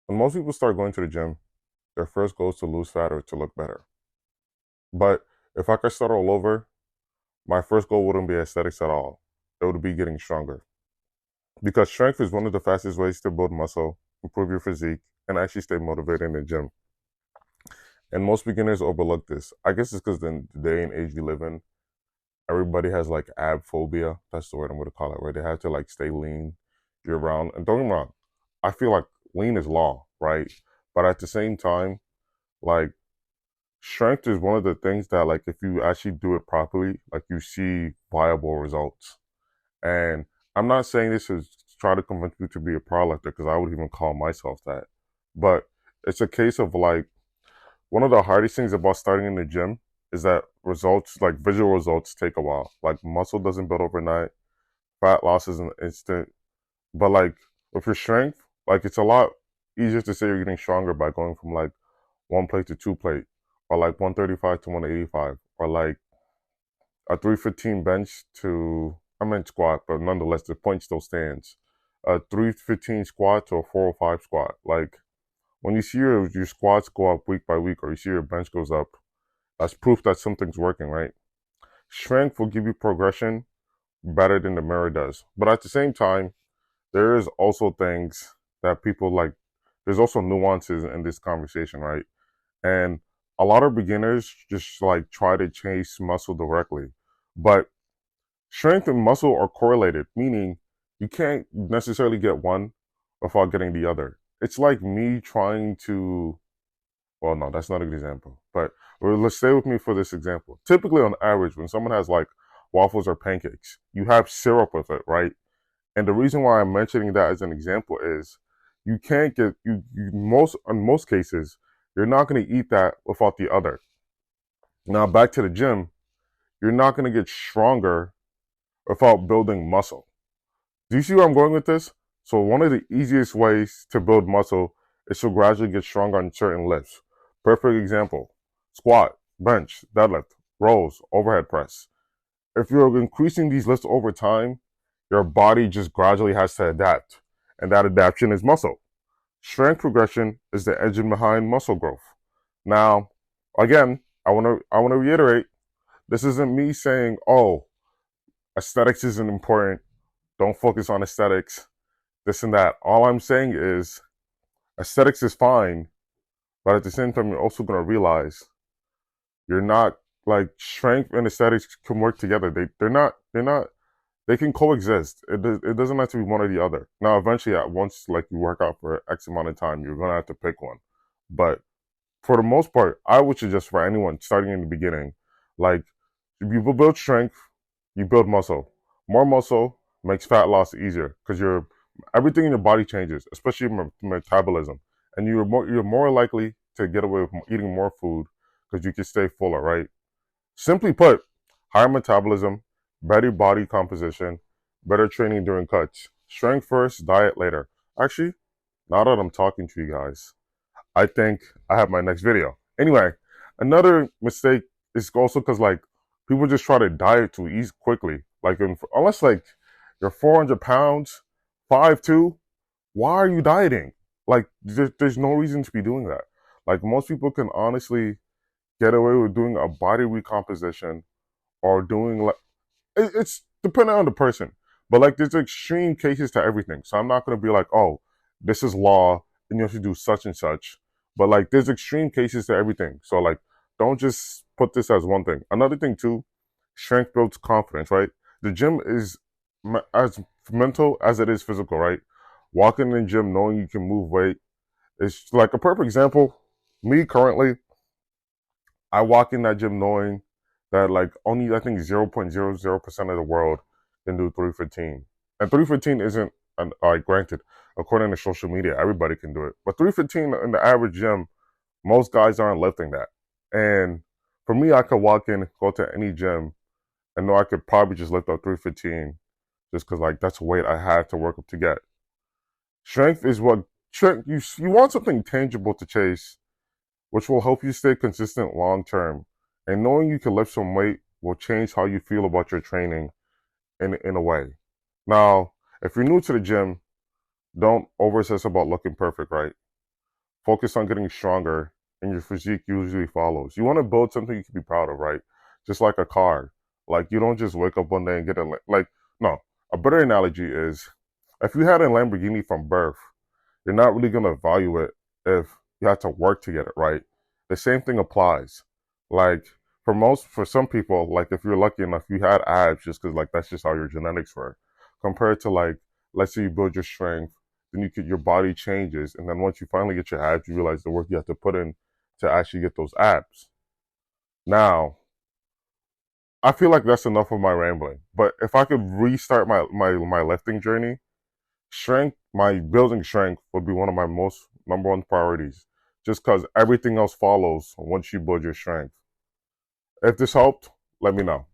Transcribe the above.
When most people start going to the gym, their first goal is to lose fat or to look better. But if I could start all over, my first goal wouldn't be aesthetics at all. It would be getting stronger. Because strength is one of the fastest ways to build muscle, improve your physique, and actually stay motivated in the gym. And most beginners overlook this. I guess it's because in the day and age we live in, everybody has like ab phobia. That's the word I'm going to call it, where they have to like stay lean year round. And don't get me wrong, I feel like lean is law, right? But at the same time, like strength is one of the things that like if you actually do it properly, like you see viable results. And I'm not saying this is to try to convince you to be a powerlifter because I would even call myself that. But it's a case of like one of the hardest things about starting in the gym is that results, like visual results, take a while. Like muscle doesn't build overnight, fat loss is an instant. But like with your strength, like it's a lot easier to say you're getting stronger by going from like one plate to two plate, or like 135 to 185, or like a 315 bench to, I meant squat, but nonetheless, the point still stands. A 315 squat to a 405 squat. Like when you see your squats go up week by week, or you see your bench goes up, that's proof that something's working, right? Strength will give you progression better than the mirror does. But at the same time, there is also things that people like, there's also nuances in this conversation, right? And a lot of beginners just like try to chase muscle directly. But strength and muscle are correlated, meaning you can't necessarily get one without getting the other. It's like me trying to, well, no, that's not a good example, but let's stay with me for this example. Typically, on average, when someone has like waffles or pancakes, you have syrup with it, right? And the reason why I'm mentioning that as an example is you can't get, you most, in most cases, you're not going to eat that without the other. Now, back to the gym, you're not going to get stronger without building muscle. Do you see where I'm going with this? So one of the easiest ways to build muscle is to gradually get stronger on certain lifts. Perfect example, squat, bench, deadlift, rows, overhead press. If you're increasing these lifts over time, your body just gradually has to adapt. And that adaptation is muscle. Strength progression is the engine behind muscle growth. Now, again, I want to reiterate, this isn't me saying, oh, aesthetics isn't important. Don't focus on aesthetics, this and that. All I'm saying is aesthetics is fine, but at the same time, you're also going to realize you're not like strength and aesthetics can work together. They're not, they can coexist. It doesn't have to be one or the other. Now, eventually, once like you work out for X amount of time, you're going to have to pick one. But for the most part, I would suggest for anyone starting in the beginning, like if you build strength, you build muscle. More muscle makes fat loss easier because your everything in your body changes, especially metabolism, and you're more likely to get away with eating more food because you can stay fuller, right? Simply put, higher metabolism, better body composition, better training during cuts. Strength first, diet later. Actually, now that I'm talking to you guys, I think I have my next video. Anyway, another mistake is also because like people just try to diet to eat quickly. Like unless like you're 400 pounds, 5'2", why are you dieting? Like there's no reason to be doing that. Like most people can honestly get away with doing a body recomposition or doing like it's depending on the person. But like there's extreme cases to everything. So I'm not gonna be like, oh, this is law and you have to do such and such. But like there's extreme cases to everything. So like don't just put this as one thing. Another thing too, strength builds confidence, right? The gym is as mental as it is physical, right? Walking in the gym knowing you can move weight is like a perfect example. Me currently, I walk in that gym knowing that like only I think 0.00% of the world can do 315. And 315 isn't like granted, according to social media, everybody can do it. But 315 in the average gym, most guys aren't lifting that. And for me, I could walk in, go to any gym, and know I could probably just lift up 315 just because like that's a weight I had to work up to get. Strength is what strength you want something tangible to chase, which will help you stay consistent long term. And knowing you can lift some weight will change how you feel about your training in a way. Now, if you're new to the gym, don't over obsess about looking perfect, right? focus on getting stronger, and your physique usually follows. You want to build something you can be proud of, right? Just like a car. Like, you don't just wake up one day and get a, like, no. A better analogy is, if you had a Lamborghini from birth, you're not really going to value it if you had to work to get it, right? The same thing applies. Like, for some people, like, if you're lucky enough, you had abs just because, like, that's just how your genetics were. Compared to, like, let's say you build your strength, then your body changes, and then once you finally get your abs, you realize the work you have to put in to actually get those abs. Now, I feel like that's enough of my rambling. But if I could restart my lifting journey, my building strength would be one of my most number one priorities. Just because everything else follows once you build your strength. If this helped, let me know.